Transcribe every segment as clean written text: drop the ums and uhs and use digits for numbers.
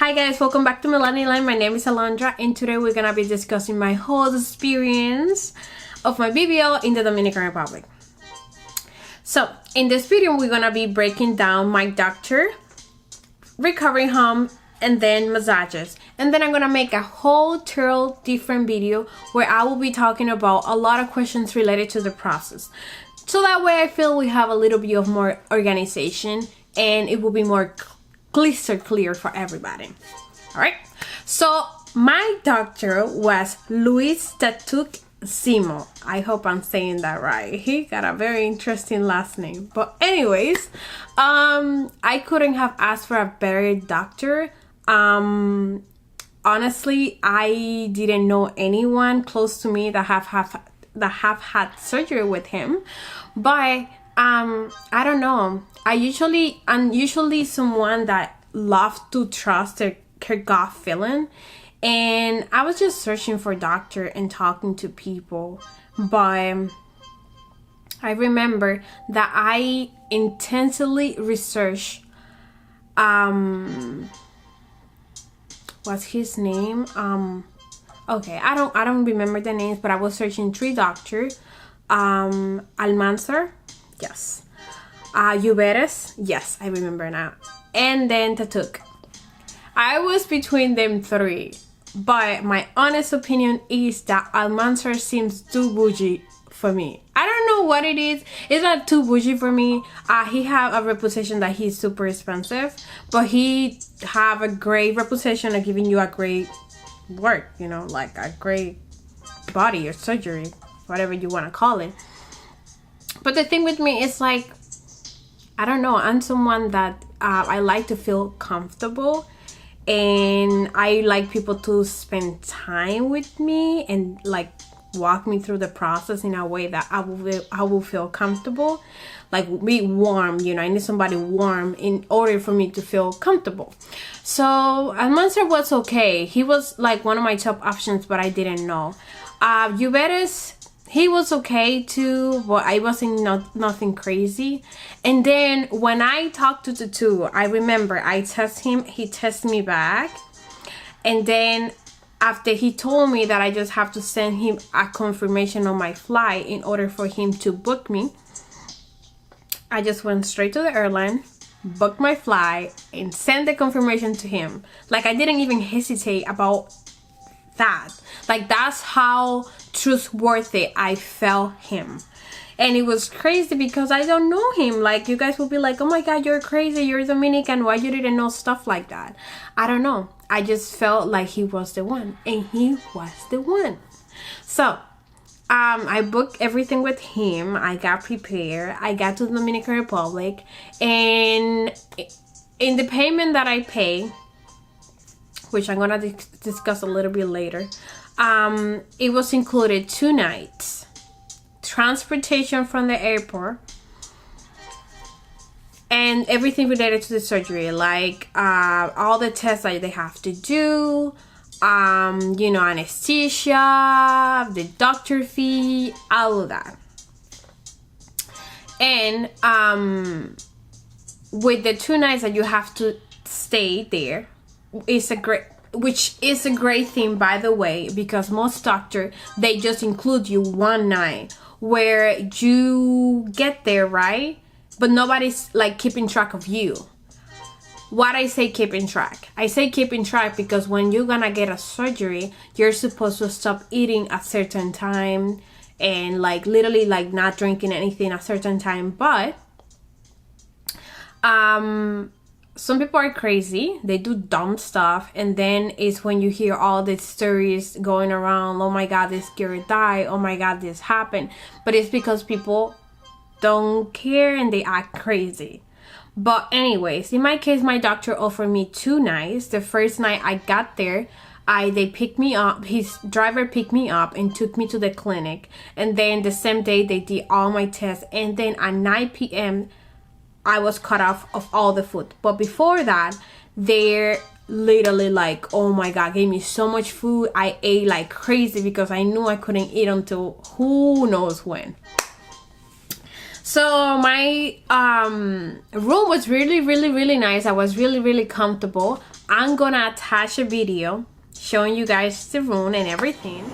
Hi guys, welcome back to Millennial Line. My name is Alondra and today we're gonna be discussing my whole experience of my BBL in the Dominican Republic. So in this video we're gonna be breaking down my doctor, recovery home, and then massages. And then I'm gonna make a whole total different video where I will be talking about a lot of questions related to the process. So that way I feel we have a little bit of more organization and it will be more crystal clear for everybody. All right, so my doctor was Tactuk Simo. I hope I'm saying that right. He got a very interesting last name, but anyways, I couldn't have asked for a better doctor. Honestly, I didn't know anyone close to me that have had surgery with him, but I don't know. I'm usually someone that loves to trust her gut feeling, and I was just searching for a doctor and talking to people, but I remember that I intensely researched what's his name? Okay, I don't remember the names, but I was searching 3 doctors. Almanzar, yes. Uberes, yes, I remember now. And then Tactuk. I was between them 3, but my honest opinion is that Almanzar seems too bougie for me. I don't know what it is. It's not too bougie for me. He have a reputation that he's super expensive, but he have a great reputation of giving you a great work, you know, like a great body or surgery, whatever you want to call it. But the thing with me is like, I don't know, I'm someone that I like to feel comfortable, and I like people to spend time with me and like walk me through the process in a way that I will feel comfortable, like be warm, you know. I need somebody warm in order for me to feel comfortable. So Almanzar was okay. He was like one of my top options, but I didn't know. Uberes, he was okay too, but I wasn't nothing crazy. And then when I talked to the 2, I remember I test him, he tested me back, and then after he told me that I just have to send him a confirmation on my flight in order for him to book me, I just went straight to the airline, booked my flight, and sent the confirmation to him. Like, I didn't even hesitate about that. Like, that's how trustworthy I felt him. And it was crazy because I don't know him. Like, you guys will be like, oh my god, you're crazy, you're Dominican, why you didn't know stuff like that? I don't know. I just felt like he was the one, and he was the one. So I booked everything with him. I got prepared. I got to the Dominican Republic, and in the payment that I pay, which I'm gonna discuss a little bit later, it was included 2 nights, transportation from the airport, and everything related to the surgery, like all the tests that they have to do, you know, anesthesia, the doctor fee, all of that. And with the 2 nights that you have to stay there, which is a great thing, by the way, because most doctors, they just include you 1 night where you get there, right? But nobody's like keeping track of you. What I say keeping track? I say keeping track because when you're gonna get a surgery, you're supposed to stop eating at certain time and like literally like not drinking anything at certain time. But some people are crazy, they do dumb stuff, and then it's when you hear all these stories going around, oh my god, this girl died, oh my god, this happened. But it's because people don't care and they act crazy. But anyways, in my case, my doctor offered me 2 nights. The first night I got there, they picked me up, his driver picked me up and took me to the clinic, and then the same day they did all my tests, and then at 9 p.m. I was cut off of all the food. But before that, they're literally like, oh my god, gave me so much food. I ate like crazy because I knew I couldn't eat until who knows when. So my room was really nice. I was really comfortable. I'm gonna attach a video showing you guys the room and everything.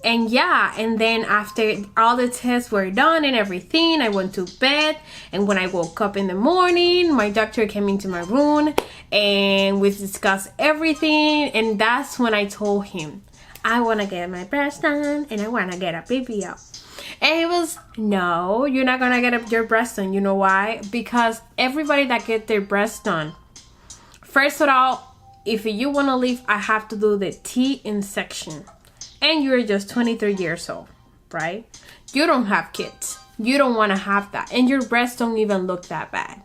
And yeah, and then after all the tests were done and everything, I went to bed. And when I woke up in the morning, my doctor came into my room and we discussed everything. And that's when I told him, I want to get my breast done and I want to get a BBL. And he was, no, you're not gonna get your breast done. You know why? Because everybody that get their breast done, first of all, if you want to leave, I have to do the T-in section. And you're just 23 years old, right? You don't have kids. You don't want to have that. And your breasts don't even look that bad.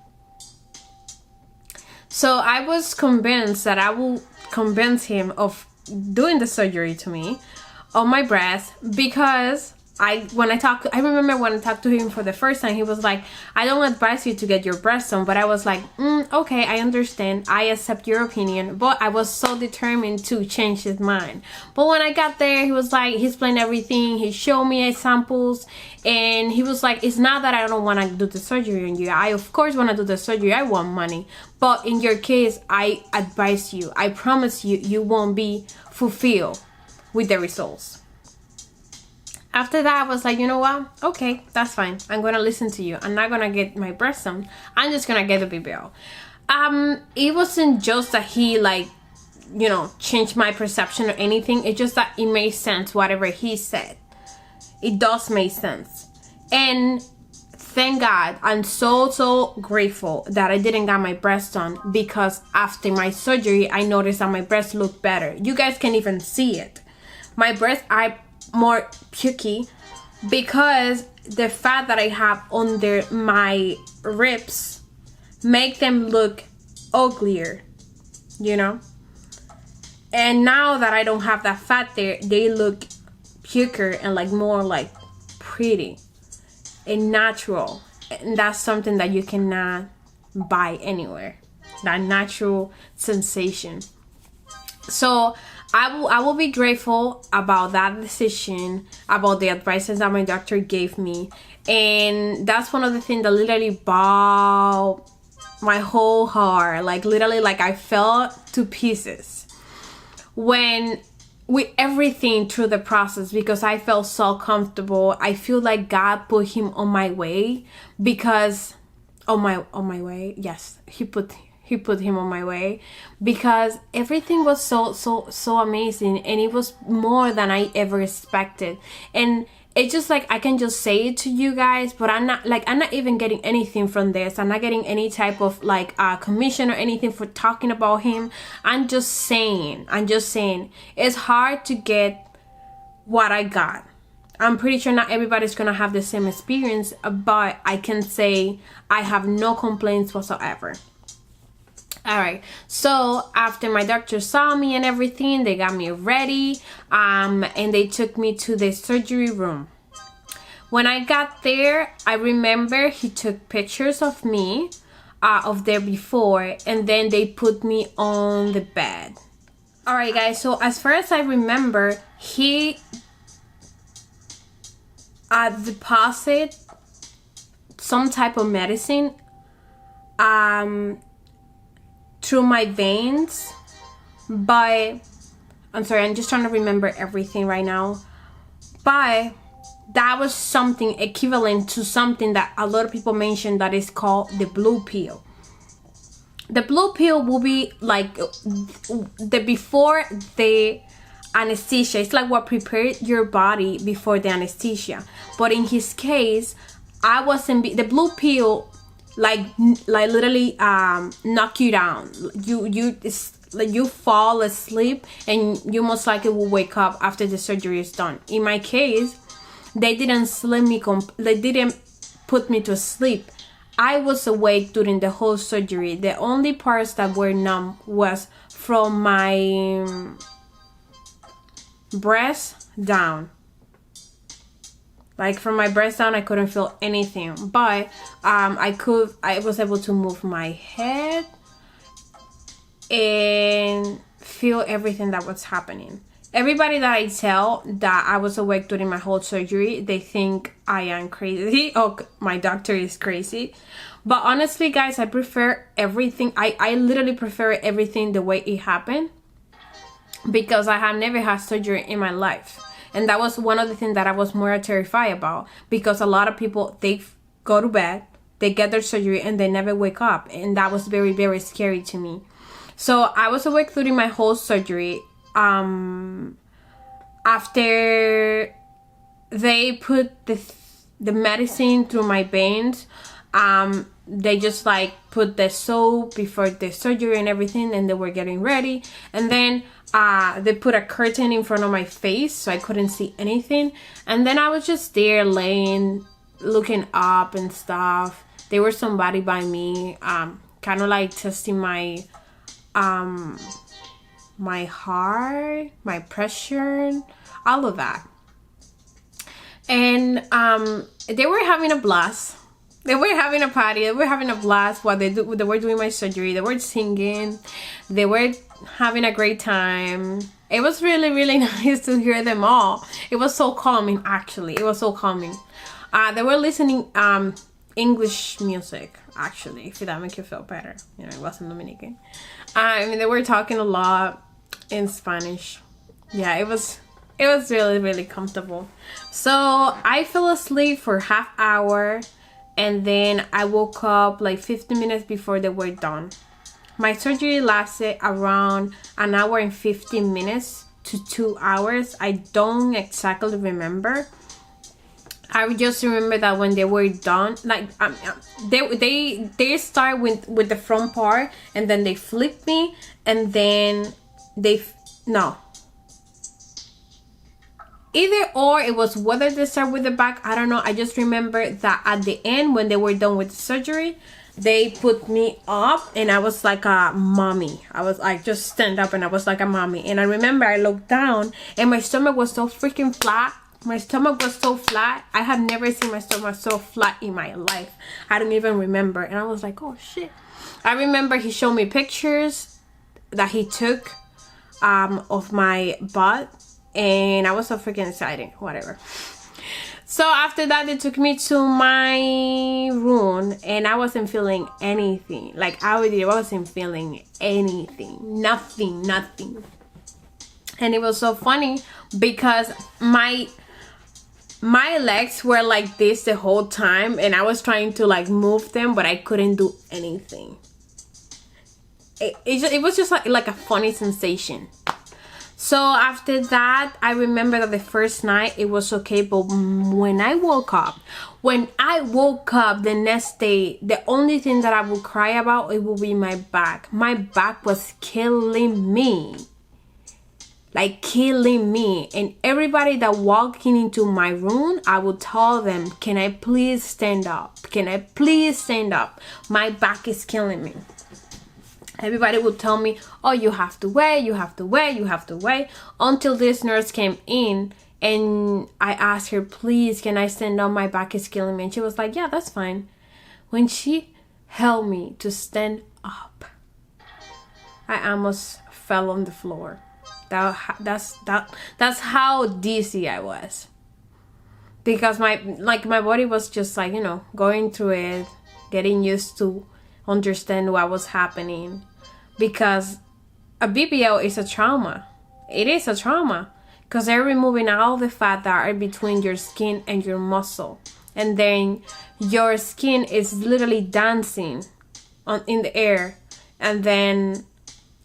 So I was convinced that I will convince him of doing the surgery to me on my breast, because I remember when I talked to him for the first time, he was like, I don't advise you to get your breast done. But I was like, okay, I understand. I accept your opinion. But I was so determined to change his mind. But when I got there, he was like, he explained everything. He showed me samples. And he was like, it's not that I don't want to do the surgery on you. I, of course, want to do the surgery. I want money. But in your case, I advise you. I promise you, you won't be fulfilled with the results. After that, I was like, you know what? Okay, that's fine. I'm gonna listen to you. I'm not gonna get my breast done. I'm just gonna get the BBL. It wasn't just that he changed my perception or anything. It's just that it made sense. Whatever he said, it does make sense. And thank God, I'm so grateful that I didn't get my breast done, because after my surgery, I noticed that my breasts look better. You guys can even see it. My breasts are more pukey because the fat that I have under my ribs make them look uglier, you know. And now that I don't have that fat there, they look puker and more pretty and natural. And that's something that you cannot buy anywhere, that natural sensation. So I will be grateful about that decision, about the advices that my doctor gave me. And that's one of the things that literally bowed my whole heart. Literally, I fell to pieces when with everything through the process, because I felt so comfortable. I feel like God put him on my way, because on my way. Yes, he put him on my way, because everything was so amazing, and it was more than I ever expected. And it's just I can just say it to you guys, but I'm not even getting anything from this. I'm not getting any type of commission or anything for talking about him. I'm just saying it's hard to get what I got. I'm pretty sure not everybody's gonna have the same experience, but I can say I have no complaints whatsoever. Alright, so after my doctor saw me and everything, they got me ready, and they took me to the surgery room. When I got there, I remember he took pictures of me, of there before, and then they put me on the bed. Alright guys, so as far as I remember, he deposited some type of medicine through my veins, but I'm sorry, I'm just trying to remember everything right now. But that was something equivalent to something that a lot of people mention that is called the blue pill. The blue pill will be like the before the anesthesia. It's like what prepared your body before the anesthesia. But in his case, I wasn't the blue pill like literally knock you down. You fall asleep and you most likely will wake up after the surgery is done. In my case, they didn't sleep me. They didn't put me to sleep. I was awake during the whole surgery. The only parts that were numb was from my breast down. Like from my breast down, I couldn't feel anything, but I was able to move my head and feel everything that was happening. Everybody that I tell that I was awake during my whole surgery, they think I am crazy. Oh, my doctor is crazy. But honestly, guys, I prefer everything. I literally prefer everything the way it happened, because I have never had surgery in my life. And that was one of the things that I was more terrified about, because a lot of people, they go to bed, they get their surgery, and they never wake up. And that was very, very scary to me. So I was awake during my whole surgery. After they put the medicine through my veins, they just like put the soap before the surgery and everything, and they were getting ready. And then they put a curtain in front of my face so I couldn't see anything. And then I was just there laying, looking up and stuff. There was somebody by me, kind of like testing my my heart, my pressure, all of that. And they were having a blast. They were having a party. They were having a blast while they were doing my surgery. They were singing. They were having a great time. It was really, really nice to hear them all. It was so calming, actually. It was so calming. They were listening English music, actually, if that makes you feel better. You know, it wasn't Dominican. I mean, they were talking a lot in Spanish. Yeah, it was really, really comfortable. So I fell asleep for half hour, and then I woke up like 15 minutes before they were done. My surgery lasted around an hour and 15 minutes to 2 hours. I don't exactly remember. I just remember that when they were done, like they start with the front part, and then they flip me, and then either or, it was whether they start with the back, I don't know. I just remember that at the end, when they were done with the surgery, they put me up, and I was like a mommy. I was like, just stand up, and I was like a mommy. And I remember I looked down, and my stomach was so freaking flat. My stomach was so flat. I have never seen my stomach so flat in my life. I don't even remember. And I was like, oh shit. I remember he showed me pictures that he took of my butt, and I was so freaking excited. Whatever. So after that, they took me to my room, and I wasn't feeling anything. Like I wasn't feeling anything. Nothing. And it was so funny because my legs were like this the whole time, and I was trying to like move them, but I couldn't do anything. It was just like a funny sensation. So after that, I remember that the first night it was okay, but when I woke up the next day, the only thing that I would cry about, it would be my back. My back was killing me. Like killing me. And everybody that walking into my room, I would tell them, can I please stand up? Can I please stand up? My back is killing me. Everybody would tell me, oh, you have to wait, you have to wait, you have to wait. Until this nurse came in, and I asked her, please, can I stand up? My back is killing me. And she was like, yeah, that's fine. When she held me to stand up, I almost fell on the floor. That's how dizzy I was, because my body was just like, you know, going through it, getting used to understand what was happening, because a BBL is a trauma. It is a trauma, because they're removing all the fat that are between your skin and your muscle, and then your skin is literally dancing in the air, and then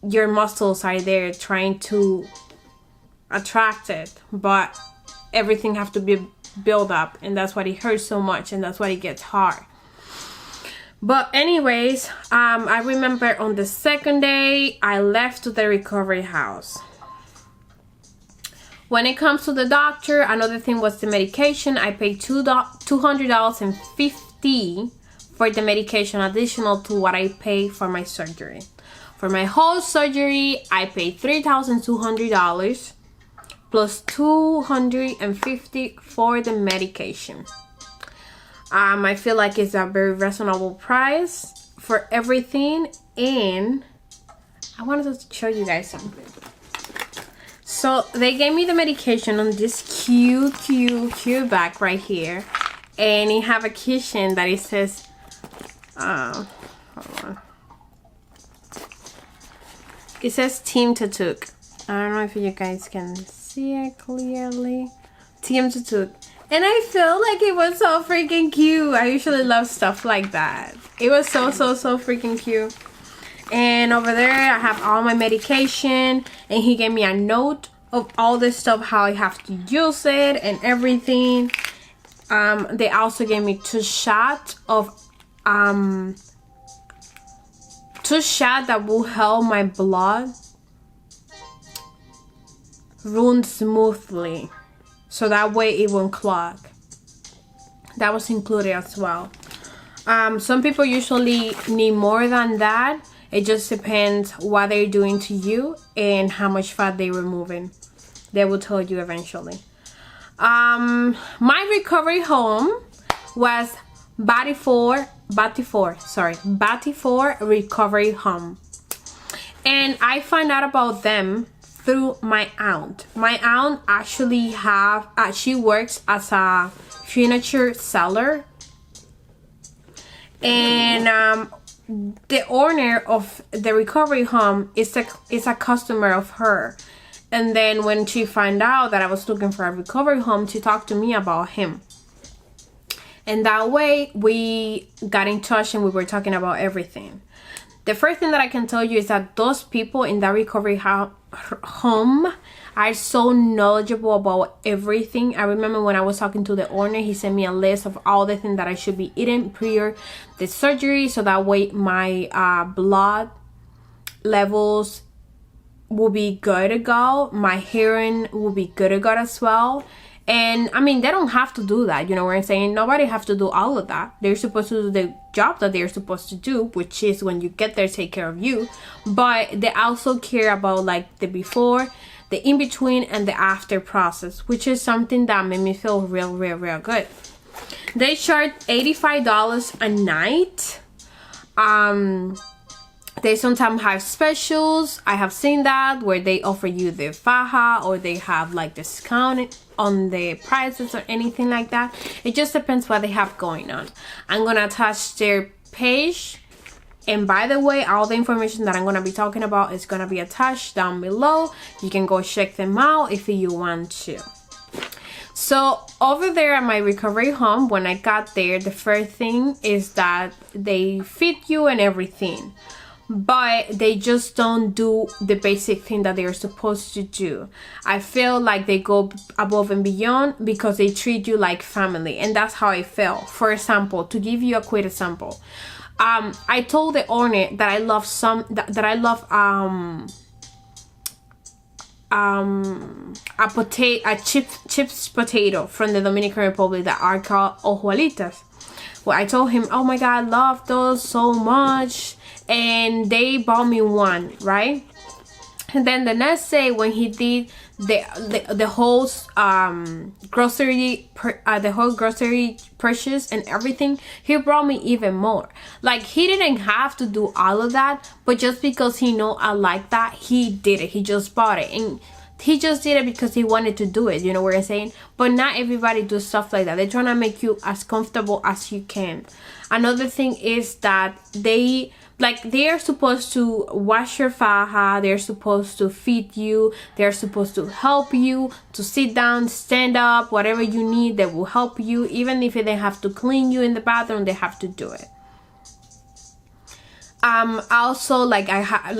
your muscles are there trying to attract it, but everything have to be built up, and that's why it hurts so much, and that's why it gets hard. But anyways, I remember on the second day I left to the recovery house. When it comes to the doctor, another thing was the medication. I paid $200.50 for the medication, additional to what I paid for my surgery. For my whole surgery, I paid $3,200 plus $250 for the medication. I feel like it's a very reasonable price for everything, and I wanted to show you guys something. So they gave me the medication on this cute bag right here, and it have a cushion that it says, hold on. It says Team Tactuk. I don't know if you guys can see it clearly. Team Tactuk. And I felt like it was so freaking cute. I usually love stuff like that. It was so freaking cute. And over there I have all my medication, and he gave me a note of all this stuff, how I have to use it and everything. They also gave me two shots that will help my blood run smoothly, so that way it won't clog. That was included as well. Some people usually need more than that. It just depends what they're doing to you and how much fat they're removing. They will tell you eventually. My recovery home was Batty4 Recovery Home. And I found out about them through my aunt. My aunt actually she works as a furniture seller, and the owner of the recovery home is a customer of her. And then when she found out that I was looking for a recovery home, she talked to me about him, and that way we got in touch and we were talking about everything. The first thing that I can tell you is that those people in that recovery home are so knowledgeable about everything. I remember when I was talking to the owner, he sent me a list of all the things that I should be eating prior the surgery, so that way my blood levels will be good to go, my hearing will be good to go as well. And I mean, they don't have to do that, you know what I'm saying? Nobody have to do all of that. They're supposed to do the job that they're supposed to do, which is when you get there, take care of you. But they also care about like the before, the in between, and the after process, which is something that made me feel real good. They charge $85 a night. They sometimes have specials. I have seen that where they offer you the faja, or they have like discount on the prices or anything like that. It just depends what they have going on. I'm gonna attach their page, and by the way, all the information that I'm gonna be talking about is gonna be attached down below. You can go check them out if you want to. So over there at my recovery home, when I got there, the first thing is that they feed you and everything, but they just don't do the basic thing that they're supposed to do. I feel like they go above and beyond because they treat you like family, and that's how I felt. For example, to give you a quick example, I told the owner that I love a chips potato from the Dominican Republic that are called ojuelitas. Well, I told him, oh my god, I love those so much, and they bought me one, right? And then the next day when he did the whole grocery purchase and everything, he brought me even more. Like, he didn't have to do all of that, but just because he know I like that, he did it. He just bought it, and he just did it because he wanted to do it, you know what I'm saying? But not everybody does stuff like that. They're trying to make you as comfortable as you can. Another thing is that they like they're supposed to wash your faja, they're supposed to feed you, they're supposed to help you to sit down, stand up, whatever you need, they will help you. Even if they have to clean you in the bathroom, they have to do it. Also, like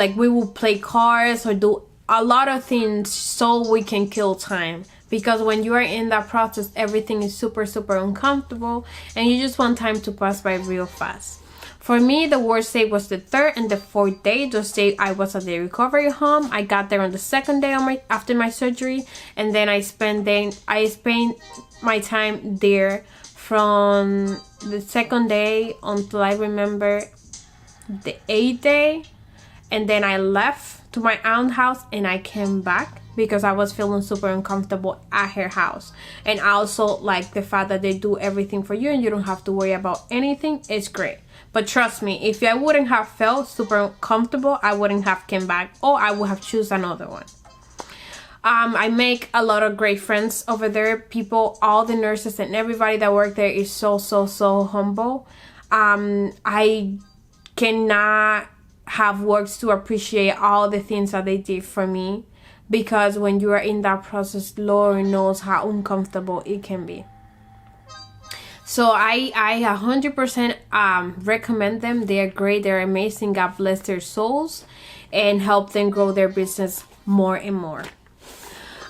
like we will play cards or do a lot of things so we can kill time, because when you are in that process, everything is super uncomfortable and you just want time to pass by real fast. For me, the worst day was the third and the fourth day. Those days I was at the recovery home. I got there on the second day after my surgery, and then I spent my time there from the second day until I remember the 8th day, and then I left to my aunt's house and I came back because I was feeling super uncomfortable at her house. And I also like the fact that they do everything for you and you don't have to worry about anything. It's great. But trust me, if I wouldn't have felt super comfortable, I wouldn't have came back, or I would have choose another one. I make a lot of great friends over there. People, all the nurses and everybody that work there is so humble. I cannot have words to appreciate all the things that they did for me, because when you are in that process, Lord knows how uncomfortable it can be. So I 100% recommend them. They are great, they're amazing. God bless their souls and help them grow their business more and more.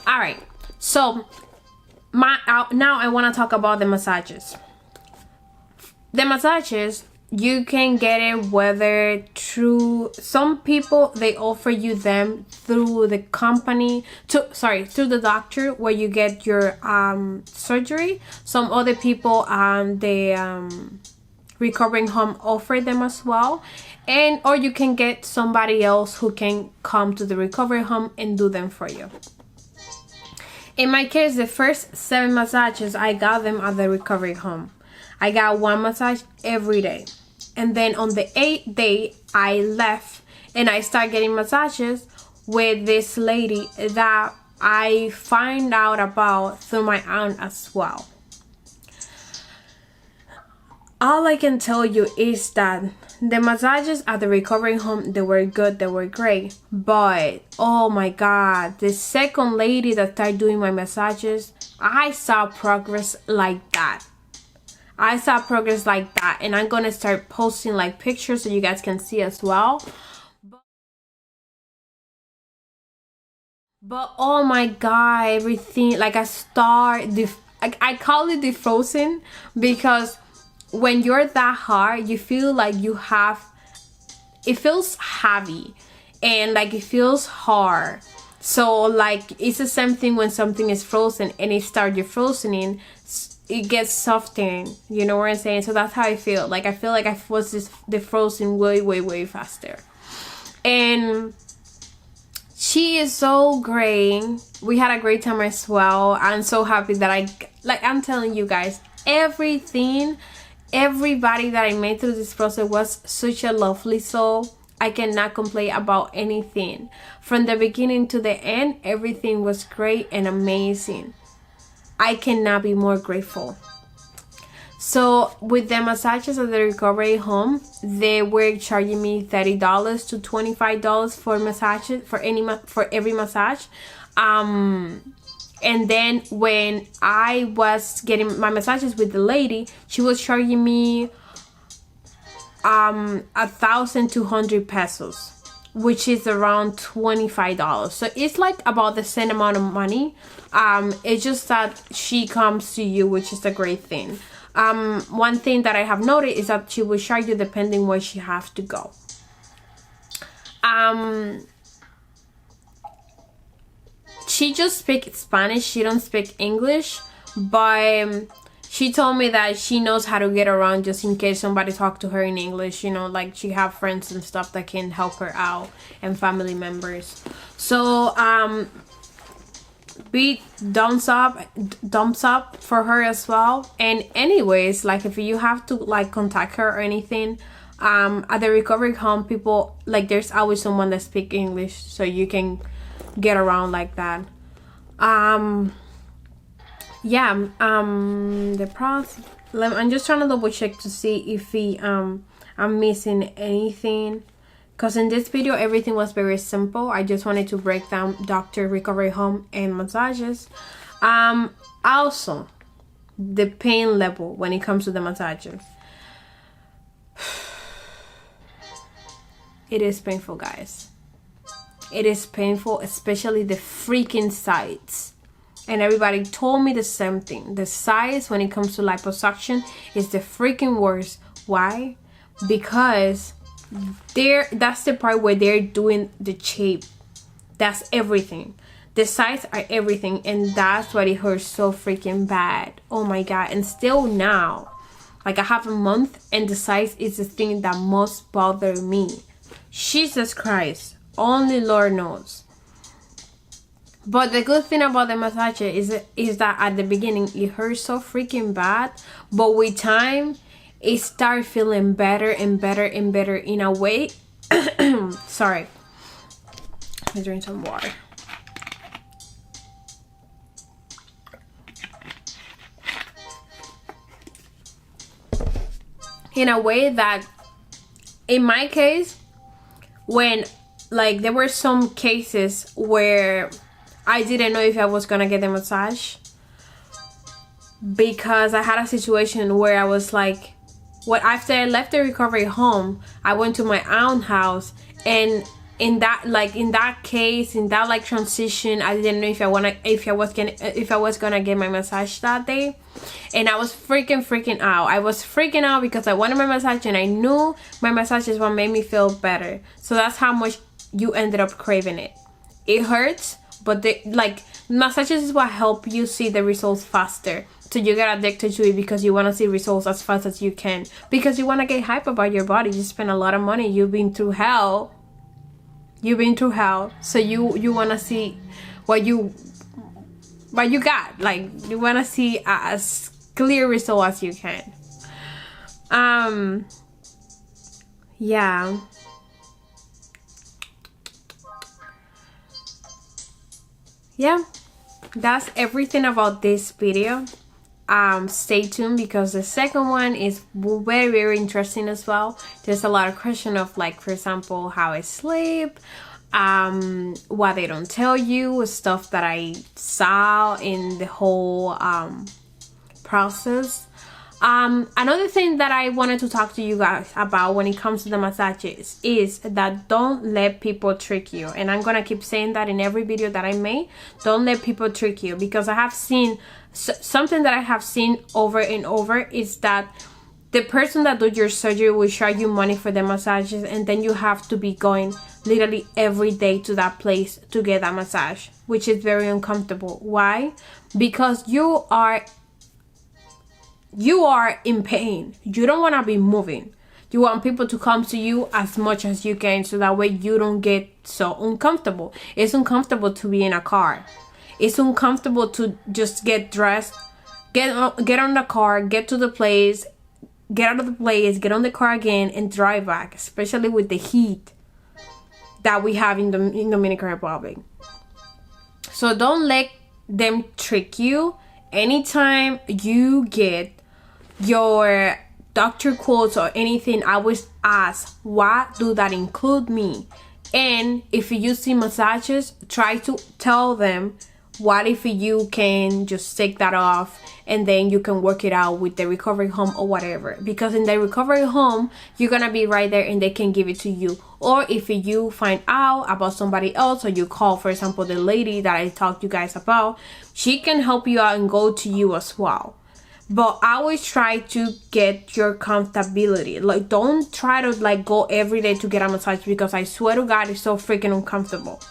All right, so now I want to talk about the massages. The massages, you can get it whether through, some people they offer you them through the company, through the doctor where you get your surgery. Some other people the recovering home offer them as well, or you can get somebody else who can come to the recovery home and do them for you. In my case, the first 7 massages I got them at the recovery home. I got 1 massage every day. And then on the 8th day, I left and I started getting massages with this lady that I find out about through my aunt as well. All I can tell you is that the massages at the recovery home, they were good, they were great. But, oh my God, the second lady that started doing my massages, I saw progress like that. And I'm gonna start posting like pictures so you guys can see as well. But oh my God, everything, like I call it defrosting, because when you're that hard, you feel like it feels heavy and like it feels hard. So like it's the same thing when something is frozen and it starts defrosting, it gets softening, you know what I'm saying? So that's how I feel. Like I feel like I was just defrosting way faster. And she is so great. We had a great time as well. I'm so happy that I'm telling you guys, everybody that I made through this process was such a lovely soul. I cannot complain about anything. From the beginning to the end, everything was great and amazing. I cannot be more grateful. So with the massages at the recovery home, they were charging me $30 to $25 for massages, for every massage. And then when I was getting my massages with the lady, she was charging me 1,200 pesos, which is around $25. So it's like about the same amount of money. It's just that she comes to you, which is a great thing. One thing that I have noticed is that she will charge you depending where she has to go. She just speaks Spanish, she don't speak English, but she told me that she knows how to get around just in case somebody talk to her in English, you know, like she have friends and stuff that can help her out and family members. So big thumbs up for her as well. And anyways, like if you have to like contact her or anything, at the recovery home, people like there's always someone that speak English, so you can get around like that. The process, I'm just trying to double check to see if I'm missing anything. Because in this video, everything was very simple. I just wanted to break down doctor, recovery home, and massages. Also, the pain level when it comes to the massages. It is painful, guys. It is painful, especially the freaking sides. And everybody told me the same thing. The sides when it comes to liposuction is the freaking worst. Why? Because that's the part where they're doing the shape. That's everything. The sides are everything, and that's why it hurts so freaking bad. Oh my god. And still now, like I have a month, and the sides is the thing that most bother me. Jesus Christ, only Lord knows. But the good thing about the massage is that at the beginning it hurts so freaking bad, but with time it starts feeling better and better and better in a way. Sorry, let me drink some water. In a way that, in my case, when like there were some cases where I didn't know if I was gonna get a massage, because I had a situation where I was like, after I left the recovery home, I went to my own house, and in that case, in that like transition, I didn't know if I was gonna get my massage that day, and I was freaking out. I was freaking out because I wanted my massage, and I knew my massage is what made me feel better. So that's how much you ended up craving it. It hurts, but massages is what help you see the results faster. So you get addicted to it because you want to see results as fast as you can, because you want to get hype about your body. You spend a lot of money. You've been through hell, so you want to see what you got. Like, you want to see as clear result as you can. Yeah, that's everything about this video. Stay tuned, because the second one is very interesting as well. There's a lot of question of, like, for example, how I sleep, what they don't tell you, stuff that I saw in the whole process. Another thing that I wanted to talk to you guys about when it comes to the massages is that don't let people trick you. And I'm gonna keep saying that in every video that I make. Don't let people trick you, because I have seen something that I have seen over and over is that the person that does your surgery will charge you money for the massages, and then you have to be going literally every day to that place to get that massage, which is very uncomfortable. Why? Because you are in pain. You don't want to be moving. You want people to come to you as much as you can, so that way you don't get so uncomfortable. It's uncomfortable to be in a car. It's uncomfortable to just get dressed, get on the car, get to the place, get out of the place, get on the car again, and drive back, especially with the heat that we have in Dominican Republic. So don't let them trick you. Anytime you get your doctor quotes or anything, I always ask, what do that include me? And if you see massages, try to tell them, what if you can just take that off and then you can work it out with the recovery home or whatever? Because in the recovery home, you're gonna be right there and they can give it to you. Or if you find out about somebody else, or you call, for example, the lady that I talked to you guys about, she can help you out and go to you as well. But I always try to get your comfortability. Like, don't try to like go every day to get a massage, because I swear to God, it's so freaking uncomfortable.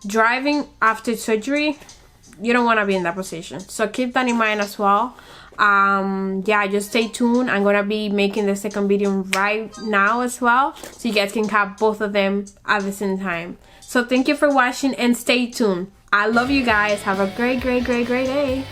Driving after surgery, you don't want to be in that position. So keep that in mind as well. Yeah, just stay tuned. I'm gonna be making the second video right now as well, so you guys can have both of them at the same time. So thank you for watching and stay tuned. I love you guys. Have a great day.